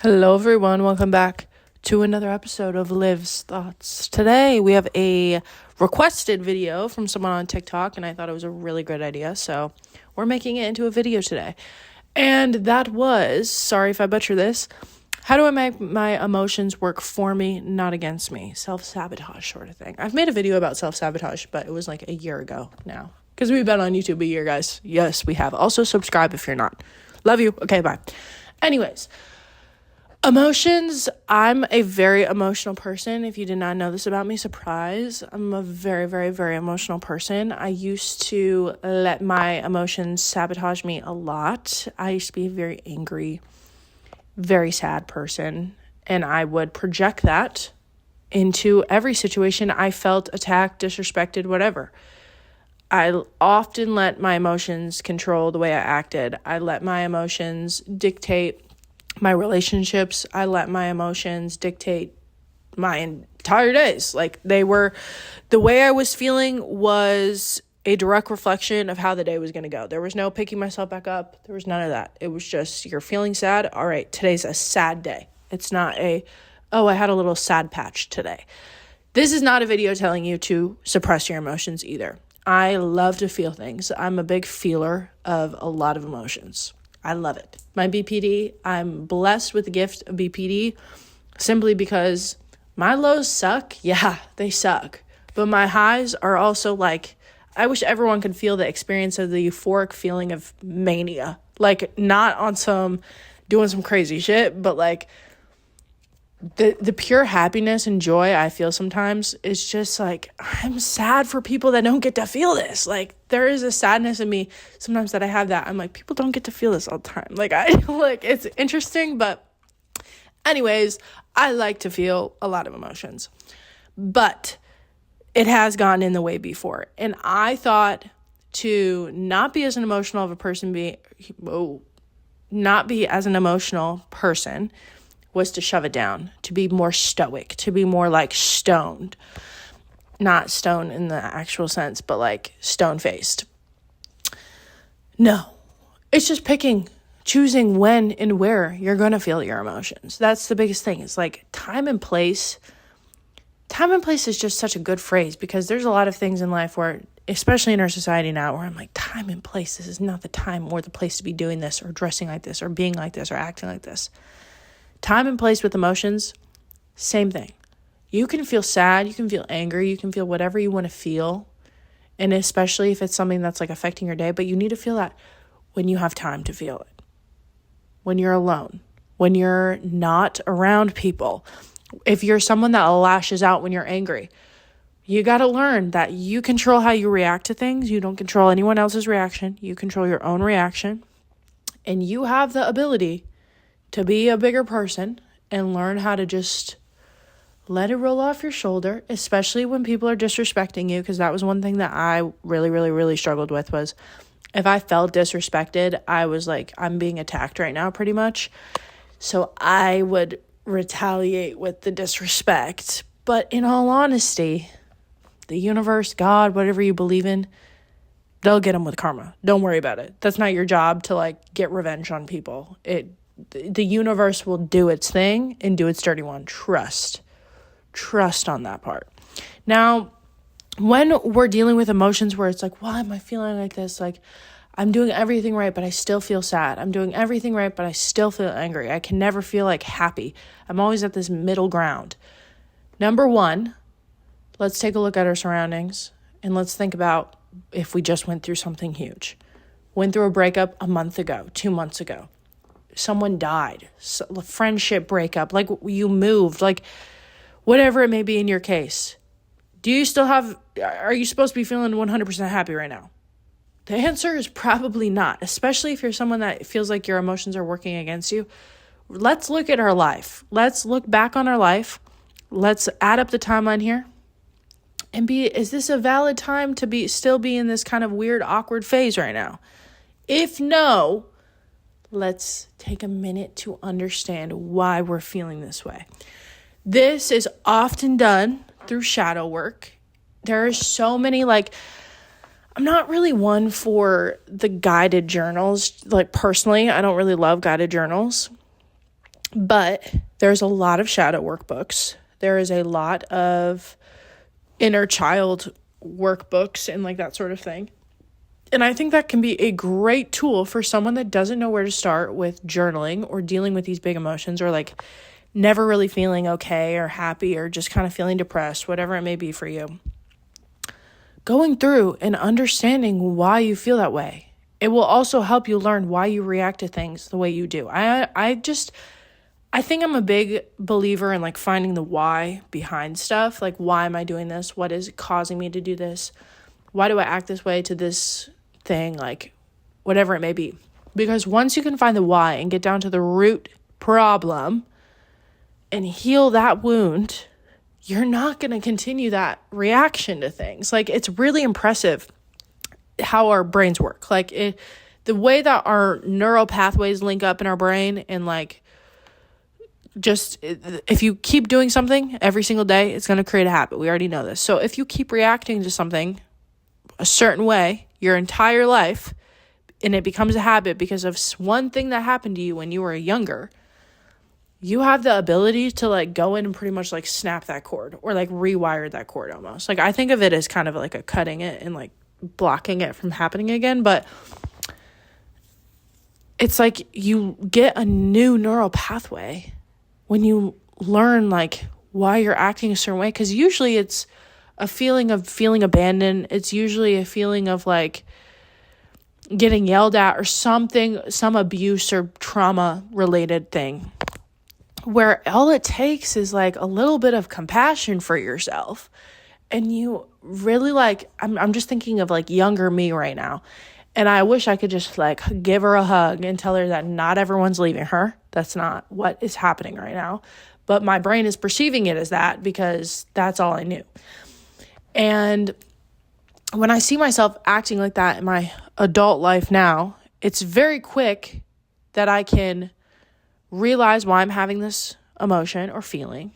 Hello, everyone. Welcome back to another episode of Liv's Thoughts. Today, we have a requested video from someone on TikTok, and I thought it was a really good idea, so we're making it into a video today. And that was, sorry if I butcher this, how do I make my emotions work for me, not against me? Self-sabotage sort of thing. I've made a video about self-sabotage, but it was like a year ago now. Because we've been on YouTube a year, guys. Yes, we have. Also, subscribe if you're not. Love you. Okay, bye. Anyways. Emotions, I'm a very emotional person. If you did not know this about me, surprise. I'm a very, very, very emotional person. I used to let my emotions sabotage me a lot. I used to be a very angry, very sad person, and I would project that into every situation I felt attacked, disrespected, whatever. I often let my emotions control the way I acted. I let my emotions dictate my relationships. I let my emotions dictate my entire days. Like, they were, the way I was feeling was a direct reflection of how the day was going to go. There was no picking myself back up. There was none of that. It was just, you're feeling sad. All right, today's a sad day. It's not I had a little sad patch today. This is not a video telling you to suppress your emotions either. I love to feel things. I'm a big feeler of a lot of emotions. I love it. My BPD, I'm blessed with the gift of BPD simply because my lows suck. Yeah, they suck. But my highs are also like, I wish everyone could feel the experience of the euphoric feeling of mania. Like, not on some doing some crazy shit, but like the pure happiness and joy I feel sometimes is just like, I'm sad for people that don't get to feel this. Like, there is a sadness in me sometimes that I have that. I'm like, people don't get to feel this all the time. Like, it's interesting, but anyways, I like to feel a lot of emotions, but it has gotten in the way before. And I thought to not be as an emotional of a person, not be as an emotional person was to shove it down, to be more stoic, to be more like stoned. Not stoned in the actual sense, but like stone-faced. No, it's just choosing when and where you're going to feel your emotions. That's the biggest thing. It's like time and place. Time and place is just such a good phrase because there's a lot of things in life where, especially in our society now, where I'm like, time and place, this is not the time or the place to be doing this or dressing like this or being like this or acting like this. Time and place with emotions, same thing. You can feel sad, you can feel angry, you can feel whatever you want to feel. And especially if it's something that's like affecting your day, but you need to feel that when you have time to feel it. When you're alone, when you're not around people. If you're someone that lashes out when you're angry, you got to learn that you control how you react to things. You don't control anyone else's reaction. You control your own reaction. And you have the ability to be a bigger person and learn how to just let it roll off your shoulder, especially when people are disrespecting you, because that was one thing that I really, really, really struggled with was if I felt disrespected, I was like, I'm being attacked right now pretty much. So I would retaliate with the disrespect. But in all honesty, the universe, God, whatever you believe in, they'll get them with karma. Don't worry about it. That's not your job to like get revenge on people. The universe will do its thing and do its dirty one. Trust on that part. Now, when we're dealing with emotions where it's like, why am I feeling like this? Like, I'm doing everything right, but I still feel sad. I'm doing everything right, but I still feel angry. I can never feel like happy. I'm always at this middle ground. Number one, let's take a look at our surroundings and let's think about if we just went through something huge. Went through a breakup a month ago, 2 months ago. Someone died, a friendship breakup, like you moved, like whatever it may be in your case. Are you supposed to be feeling 100% happy right now? The answer is probably not, especially if you're someone that feels like your emotions are working against you. Let's look at our life. Let's look back on our life. Let's add up the timeline here and is this a valid time to still be in this kind of weird, awkward phase right now? If no, let's take a minute to understand why we're feeling this way. This is often done through shadow work. There are so many, I'm not really one for the guided journals. Personally, I don't really love guided journals. But there's a lot of shadow workbooks. There is a lot of inner child workbooks and like that sort of thing. And I think that can be a great tool for someone that doesn't know where to start with journaling or dealing with these big emotions, or like never really feeling okay or happy or just kind of feeling depressed, whatever it may be for you. Going through and understanding why you feel that way. It will also help you learn why you react to things the way you do. I think I'm a big believer in like finding the why behind stuff. Like, why am I doing this? What is causing me to do this? Why do I act this way to this thing? Like, whatever it may be. Because once you can find the why and get down to the root problem and heal that wound, you're not going to continue that reaction to things. Like, it's really impressive how our brains work. Like, the way that our neural pathways link up in our brain, and like, just if you keep doing something every single day, it's going to create a habit. We already know this. So if you keep reacting to something a certain way your entire life, and it becomes a habit because of one thing that happened to you when you were younger, you have the ability to like go in and pretty much like snap that cord, or like rewire that cord almost. Like, I think of it as kind of like a cutting it and like blocking it from happening again. But it's like you get a new neural pathway when you learn like why you're acting a certain way. Because usually it's a feeling of feeling abandoned. It's usually a feeling of like getting yelled at or something, some abuse or trauma related thing, where all it takes is like a little bit of compassion for yourself. And you really like, I'm just thinking of like younger me right now. And I wish I could just like give her a hug and tell her that not everyone's leaving her. That's not what is happening right now. But my brain is perceiving it as that because that's all I knew. And when I see myself acting like that in my adult life now, it's very quick that I can realize why I'm having this emotion or feeling,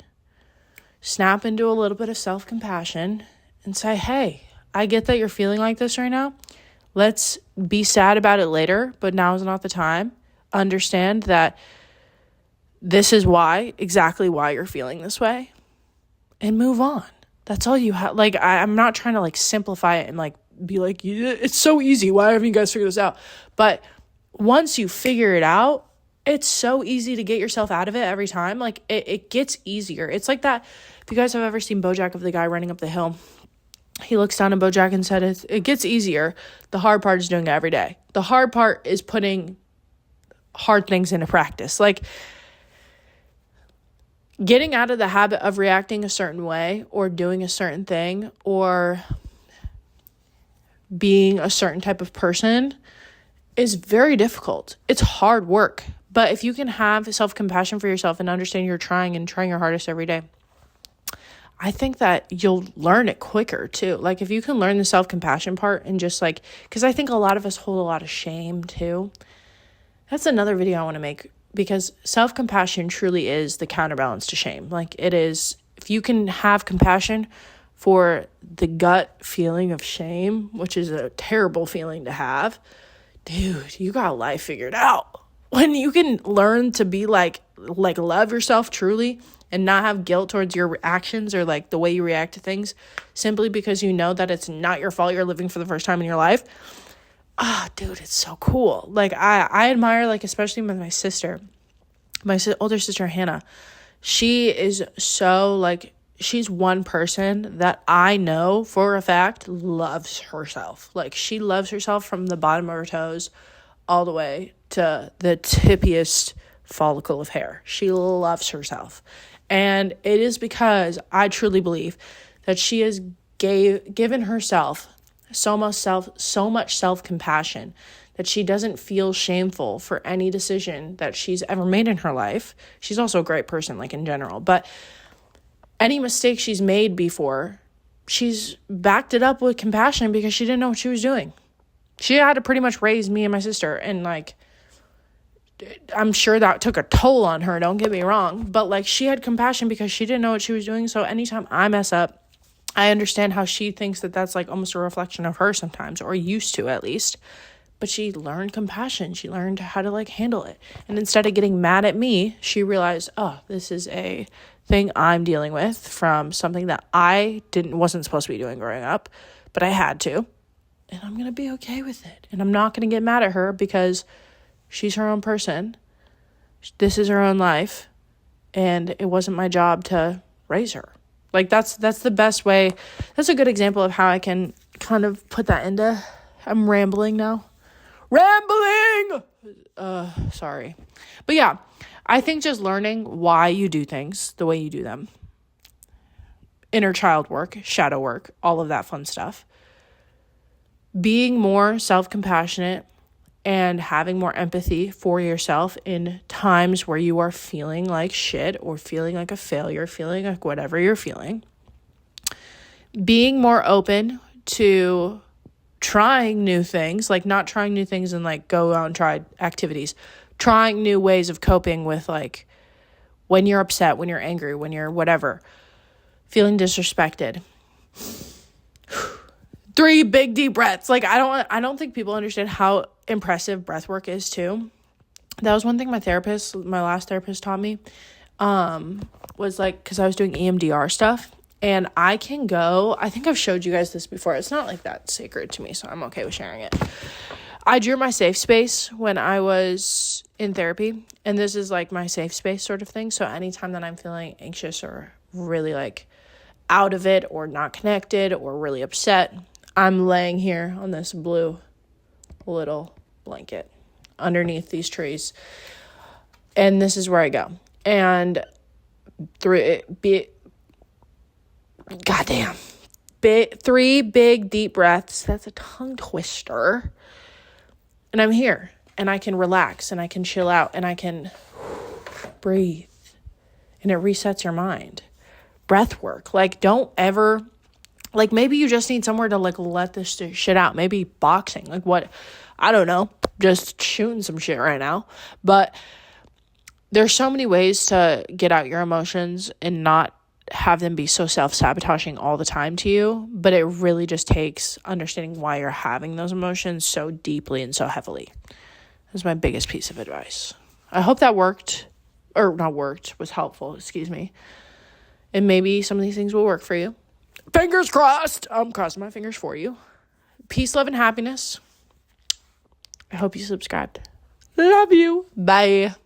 snap into a little bit of self-compassion and say, hey, I get that you're feeling like this right now. Let's be sad about it later, but now is not the time. Understand that this is exactly why you're feeling this way, and move on. That's all you have. Like, I'm not trying to like simplify it and like be like, yeah, it's so easy. Why haven't you guys figured this out? But once you figure it out, it's so easy to get yourself out of it every time. Like, it gets easier. It's like that. If you guys have ever seen BoJack, of the guy running up the hill, he looks down at BoJack and said, it gets easier. The hard part is doing it every day. The hard part is putting hard things into practice. Like, getting out of the habit of reacting a certain way or doing a certain thing or being a certain type of person is very difficult. It's hard work. But if you can have self-compassion for yourself and understand you're trying your hardest every day, I think that you'll learn it quicker too. Like, if you can learn the self-compassion part and just like, because I think a lot of us hold a lot of shame too. That's another video I want to make, because self-compassion truly is the counterbalance to shame. Like, it is, if you can have compassion for the gut feeling of shame, which is a terrible feeling to have, dude, you got life figured out. When you can learn to be like love yourself truly and not have guilt towards your actions or like the way you react to things, simply because you know that it's not your fault you're living for the first time in your life. Dude, it's so cool. Like, I admire, like, especially with my sister, my older sister, Hannah. She is so, like, she's one person that I know for a fact loves herself. Like, she loves herself from the bottom of her toes all the way to the tippiest follicle of hair. She loves herself. And it is because I truly believe that she has given herself so much self-compassion that she doesn't feel shameful for any decision that she's ever made in her life. She's also a great person, like, in general. But any mistake she's made before, she's backed it up with compassion because she didn't know what she was doing. She had to pretty much raise me and my sister, and, like, I'm sure that took a toll on her, don't get me wrong, but, like, she had compassion because she didn't know what she was doing. So anytime I mess up, I understand how she thinks that that's, like, almost a reflection of her sometimes, or used to at least. But she learned compassion. She learned how to like handle it. And instead of getting mad at me, she realized, oh, this is a thing I'm dealing with from something that I wasn't supposed to be doing growing up, but I had to. And I'm going to be okay with it. And I'm not going to get mad at her because she's her own person. This is her own life. And it wasn't my job to raise her. Like that's the best way. That's a good example of how I can kind of put that into. I'm rambling now. Sorry. But yeah, I think just learning why you do things the way you do them. Inner child work, shadow work, all of that fun stuff. Being more self-compassionate and having more empathy for yourself in times where you are feeling like shit or feeling like a failure, feeling like whatever you're feeling. Being more open to trying new things, like not trying new things and like go out and try activities, trying new ways of coping with like when you're upset, when you're angry, when you're whatever, feeling disrespected. 3 big deep breaths. Like I don't think people understand how impressive breath work is too. That was one thing my last therapist taught me, was like, because I was doing EMDR stuff. And I think I've showed you guys this before. It's not like that sacred to me, so I'm okay with sharing it. I drew my safe space when I was in therapy, and this is like my safe space sort of thing. So anytime that I'm feeling anxious or really like out of it or not connected or really upset, I'm laying here on this blue little blanket underneath these trees. And this is where I go. And 3 big deep breaths. That's a tongue twister. And I'm here and I can relax and I can chill out and I can breathe, and it resets your mind. Breath work. Like, don't ever, like, maybe you just need somewhere to like let this shit out. Maybe boxing, like what, I don't know, just shooting some shit right now. But there's so many ways to get out your emotions and not have them be so self-sabotaging all the time to you, but it really just takes understanding why you're having those emotions so deeply and so heavily. That's my biggest piece of advice. I hope that was helpful, excuse me. And maybe some of these things will work for you. Fingers crossed. I'm crossing my fingers for you. Peace, love, and happiness. I hope you subscribed. Love you. Bye.